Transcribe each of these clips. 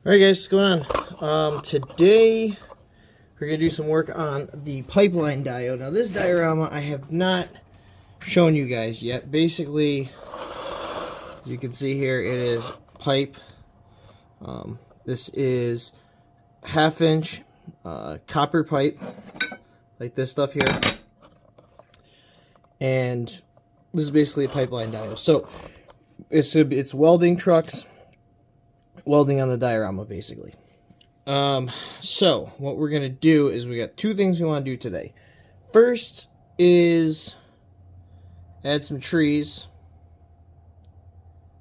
Alright guys, what's going on? Today we're going to do some work on the pipeline diode. Now this diorama I have not shown you guys yet. Basically, as you can see here, it is pipe. This is 1/2 inch copper pipe, like this stuff here. And this is basically a pipeline diode. So it's welding trucks. Welding on the diorama, basically. So what we're gonna do is we got two things we want to do today. First is add some trees.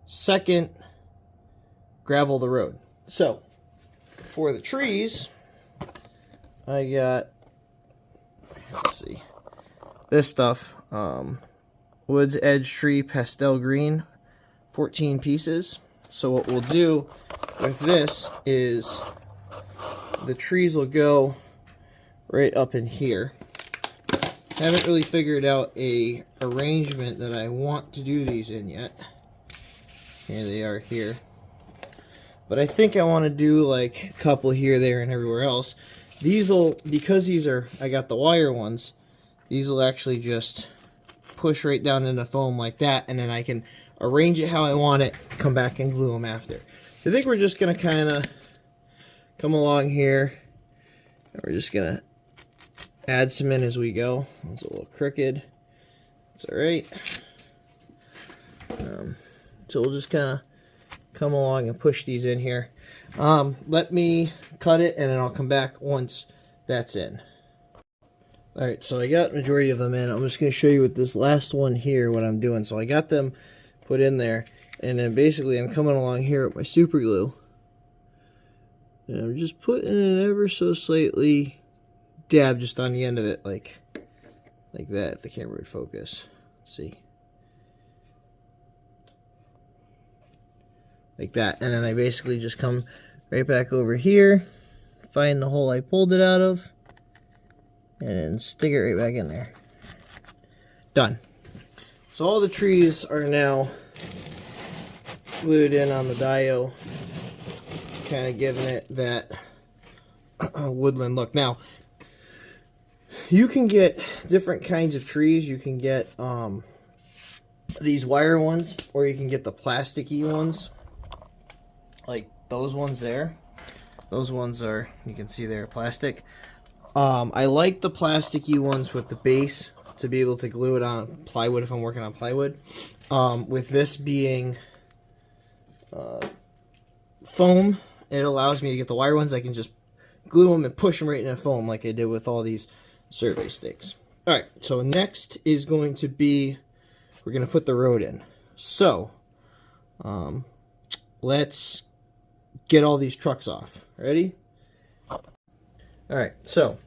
Second, gravel the road. So for the trees, I got, let's see, this stuff, Woods Edge Tree Pastel Green, 14 pieces. So what we'll do with this is the trees will go right up in here. I haven't really figured out a arrangement that I want to do these in yet. Here they are here. But I think I want to do like a couple here, there, and everywhere else. These will, because these are, I got the wire ones, these will actually just push right down into foam like that, and then I can arrange it how I want it, come back and glue them after. So I think we're just going to kind of come along here, and we're just going to add some in as we go. It's a little crooked. It's alright. So we'll just kind of come along and push these in here. Let me cut it, and then I'll come back once that's in. Alright, so I got majority of them in. I'm just going to show you with this last one here what I'm doing. So I got them put in there, and then basically I'm coming along here with my super glue, and I'm just putting it ever so slightly dab just on the end of it, like that, if the camera would focus. Let's see. Like that. And then I basically just come right back over here, find the hole I pulled it out of, and then stick it right back in there. Done. So all the trees are now glued in on the diode, kind of giving it that woodland look. Now, you can get different kinds of trees. You can get these wire ones, or you can get the plasticky ones, like those ones there. Those ones are, you can see they're plastic. I like the plasticky ones with the base to be able to glue it on plywood if I'm working on plywood. With this being foam, it allows me to get the wire ones. I can just glue them and push them right into foam like I did with all these survey stakes. Alright, so next is going to be, we're going to put the road in. So, let's get all these trucks off. Ready? Alright, so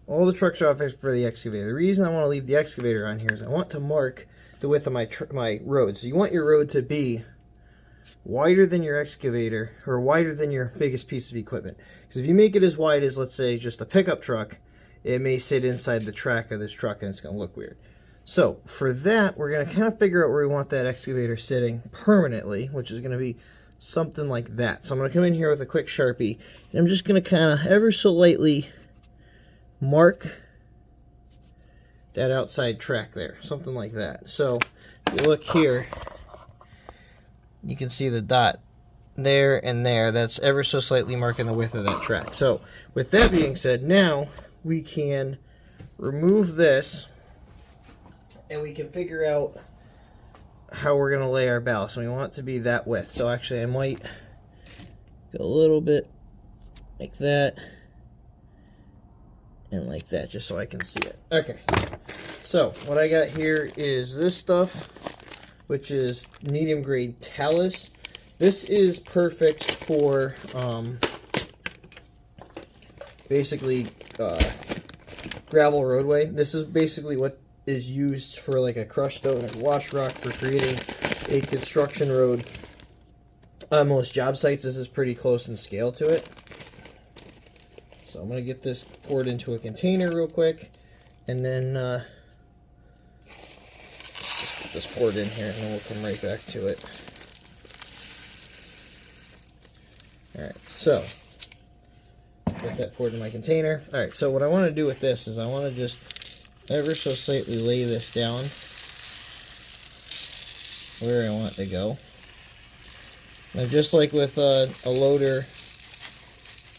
all the trucks are off for the excavator. The reason I want to leave the excavator on here is I want to mark the width of my road. So you want your road to be wider than your excavator, or wider than your biggest piece of equipment. Because if you make it as wide as, let's say, just a pickup truck, it may sit inside the track of this truck and it's going to look weird. So for that, we're going to kind of figure out where we want that excavator sitting permanently, which is going to be something like that. So I'm going to come in here with a quick Sharpie, and I'm just going to kind of ever so lightly mark that outside track there, something like that. So if you look here, you can see the dot there and there. That's ever so slightly marking the width of that track. So with that being said, now we can remove this, and we can figure out how we're going to lay our ballast. And we want it to be that width. So actually I might go a little bit like that and like that, just so I can see it. Okay, so what I got here is this stuff, which is medium grade talus. This is perfect for basically gravel roadway. This is basically what is used for like a crushed stone or wash rock for creating a construction road. On most job sites, this is pretty close in scale to it. So I'm going to get this poured into a container real quick, and then just get this poured in here, and then we'll come right back to it. Alright, so get that poured in my container. Alright, so what I want to do with this is I want to just ever so slightly lay this down where I want it to go. Now, just like with a loader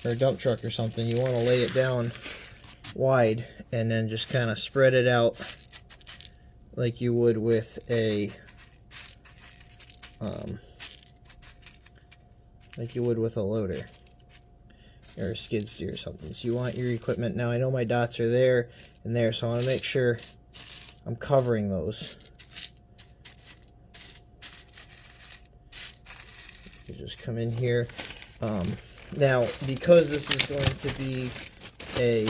or a dump truck or something, you want to lay it down wide and then just kind of spread it out like you would with a loader or a skid steer or something. So you want your equipment. Now I know my dots are there and there, so I want to make sure I'm covering those. You just come in here. Now, because this is going to be a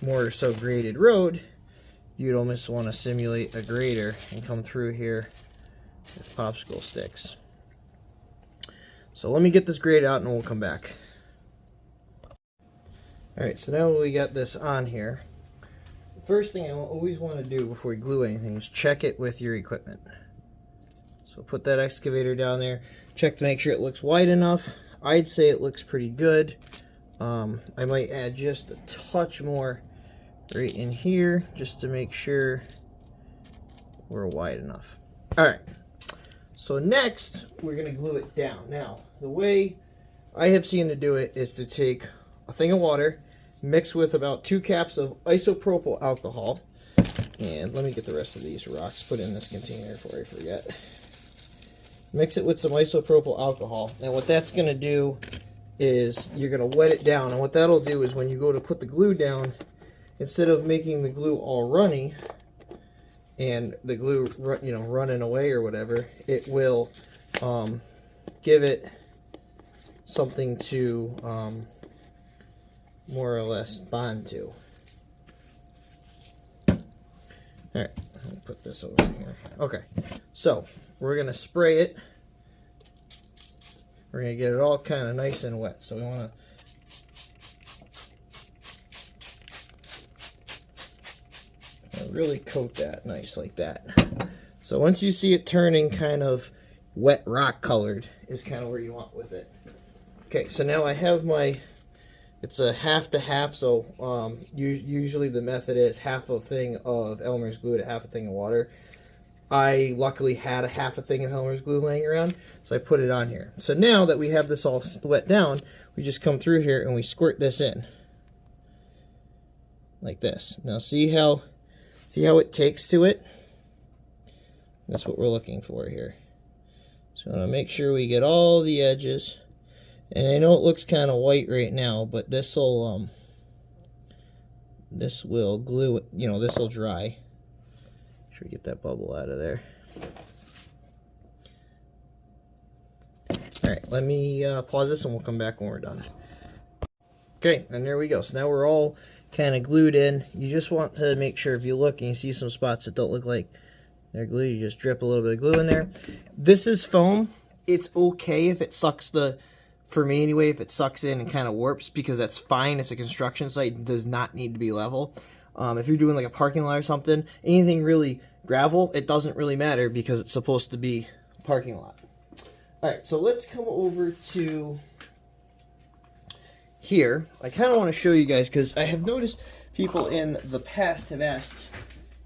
more or so graded road, you'd almost want to simulate a grader and come through here with popsicle sticks. So let me get this grade out and we'll come back. Alright, so now we got this on here. The first thing I always want to do before we glue anything is check it with your equipment. So put that excavator down there, check to make sure it looks wide enough. I'd say it looks pretty good. I might add just a touch more right in here just to make sure we're wide enough. Alright, so next we're going to glue it down. Now, the way I have seen to do it is to take a thing of water, mix with about 2 caps of isopropyl alcohol, and let me get the rest of these rocks put in this container before I forget. Mix it with some isopropyl alcohol, and what that's going to do is you're going to wet it down, and what that'll do is when you go to put the glue down, instead of making the glue all runny and the glue running away or whatever, it will give it something to more or less bond to. Alright, let me put this over here. Okay, so we're going to spray it. We're going to get it all kind of nice and wet. So we want to really coat that nice like that. So once you see it turning kind of wet rock colored is kind of where you want with it. Okay, so now I have my, it's a half to half, so usually the method is half a thing of Elmer's glue to half a thing of water. I luckily had a half a thing of Elmer's glue laying around, so I put it on here. So now that we have this all wet down, we just come through here and we squirt this in. Like this. Now see how it takes to it? That's what we're looking for here. So I want to make sure we get all the edges. And I know it looks kind of white right now, but this will glue it, this will dry. Make sure we get that bubble out of there. Alright, let me pause this and we'll come back when we're done. Okay, and there we go. So now we're all kind of glued in. You just want to make sure, if you look and you see some spots that don't look like they're glue, you just drip a little bit of glue in there. This is foam. It's okay if it sucks for me anyway, if it sucks in and kind of warps, because that's fine. It's a construction site. It does not need to be level. If you're doing like a parking lot or something, anything really gravel, it doesn't really matter because it's supposed to be a parking lot. Alright, so let's come over to here. I kind of want to show you guys, because I have noticed people in the past have asked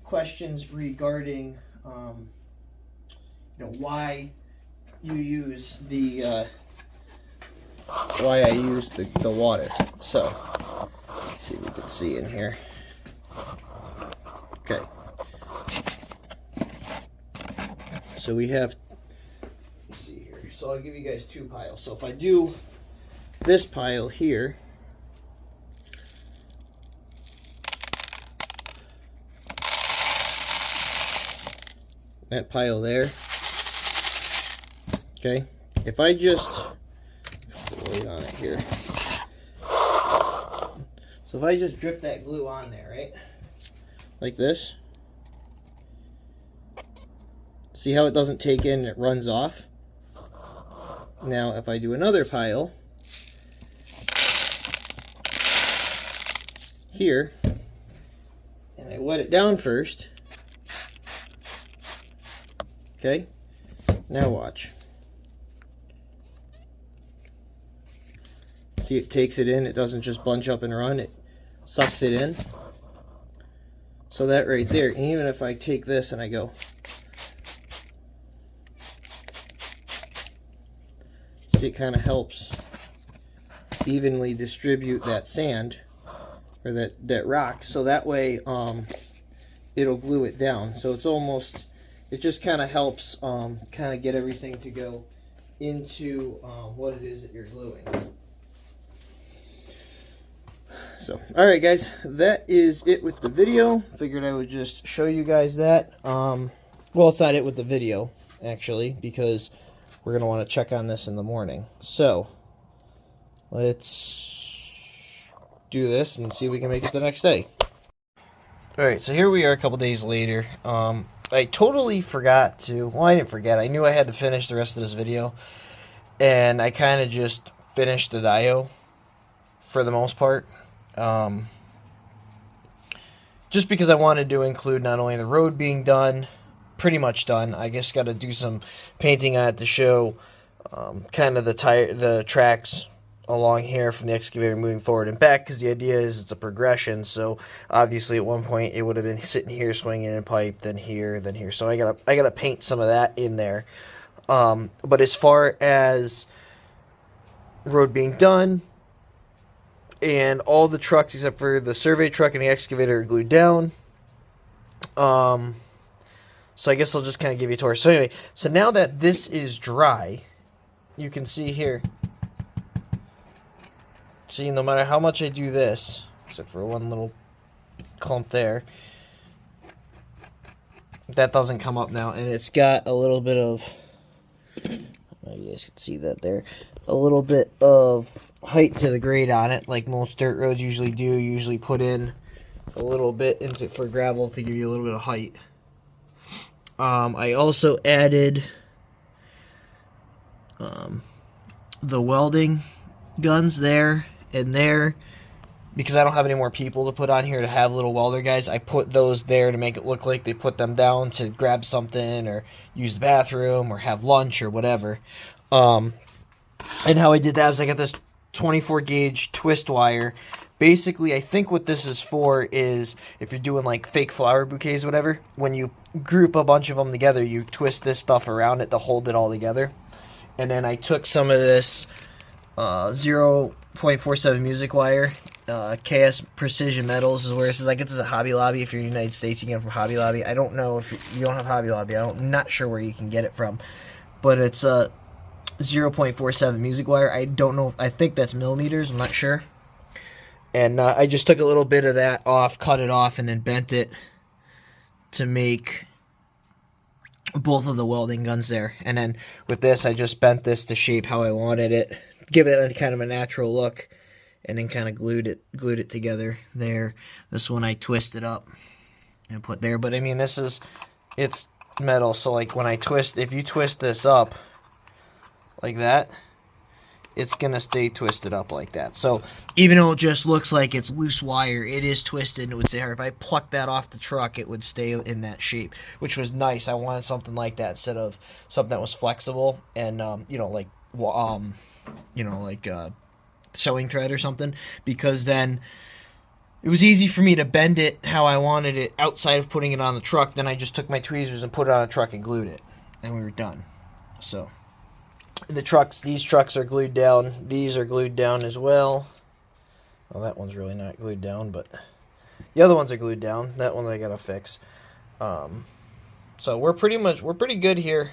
questions regarding why you use the why I use the water. So let's see if we can see in here. Okay, so we have, let's see here, so I'll give you guys 2 piles. So if I do this pile here, that pile there, okay, if I just wait on it here, so if I just drip that glue on there, right, like this, see how it doesn't take in, it runs off. Now if I do another pile here and I wet it down first, okay, now watch. See, it takes it in. It doesn't just bunch up and run. It sucks it in. So that right there, and even if I take this and I go, see, it kind of helps evenly distribute that sand, or that rock, so that way it'll glue it down. So it's almost, it just kind of helps kind of get everything to go into what it is that you're gluing. So, alright guys, that is it with the video. Figured I would just show you guys that. Well, it's not it with the video, actually, because we're going to want to check on this in the morning. So, let's do this and see if we can make it the next day. Alright, so here we are a couple days later. I totally forgot to, well, I didn't forget. I knew I had to finish the rest of this video, and I kind of just finished the dio for the most part. Just because I wanted to include not only the road being done, pretty much done, I guess got to do some painting on it to show kind of the tracks along here from the excavator moving forward and back, because the idea is it's a progression. So obviously at one point it would have been sitting here swinging in pipe, then here, then here. So I gotta paint some of that in there. But as far as road being done, and all the trucks except for the survey truck and the excavator are glued down. So I guess I'll just kind of give you a tour. So anyway, so now that this is dry, you can see here. See, no matter how much I do this, except for one little clump there, that doesn't come up now, and it's got a little bit of, you guys can see that there, a little bit of height to the grade on it, like most dirt roads usually do. Usually put in a little bit into for gravel to give you a little bit of height. I also added the welding guns there and there, because I don't have any more people to put on here to have little welder guys. I put those there to make it look like they put them down to grab something or use the bathroom or have lunch or whatever. And how I did that is I got this 24 gauge twist wire. Basically, I think what this is for is if you're doing like fake flower bouquets or whatever, when you group a bunch of them together, you twist this stuff around it to hold it all together. And then I took some of this 0.47 music wire. KS Precision Metals is where it says. I get this at Hobby Lobby. If you're in the United States, you get it from Hobby Lobby. I don't know if you don't have Hobby Lobby. I'm not sure where you can get it from, but it's 0.47 music wire. I don't know. I think that's millimeters. I'm not sure. And I just took a little bit of that off, cut it off, and then bent it to make both of the welding guns there. And then with this, I just bent this to shape how I wanted it, give it a kind of a natural look, and then kind of glued it together there. This one I twisted up and put there. But I mean, it's metal, so like when I twist, if you twist this up like that, it's gonna stay twisted up like that. So even though it just looks like it's loose wire, it is twisted, and it would stay hard. If I plucked that off the truck, it would stay in that shape, which was nice. I wanted something like that instead of something that was flexible and like sewing thread or something, because then it was easy for me to bend it how I wanted it outside of putting it on the truck. Then I just took my tweezers and put it on a truck and glued it, and we were done. So these trucks are glued down. These are glued down as well. Well, that one's really not glued down, but the other ones are glued down. That one I gotta fix. So we're pretty good here.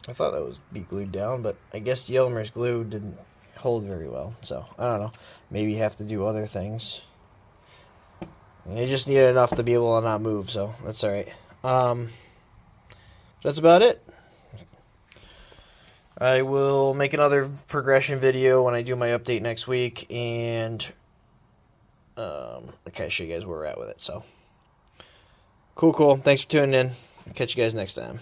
I thought that was be glued down, but I guess the Elmer's glue didn't hold very well. So I don't know. Maybe you have to do other things. You just need enough to be able to not move, so that's all right. That's about it. I will make another progression video when I do my update next week, and okay, show you guys where we're at with it. So cool. Thanks for tuning in. Catch you guys next time.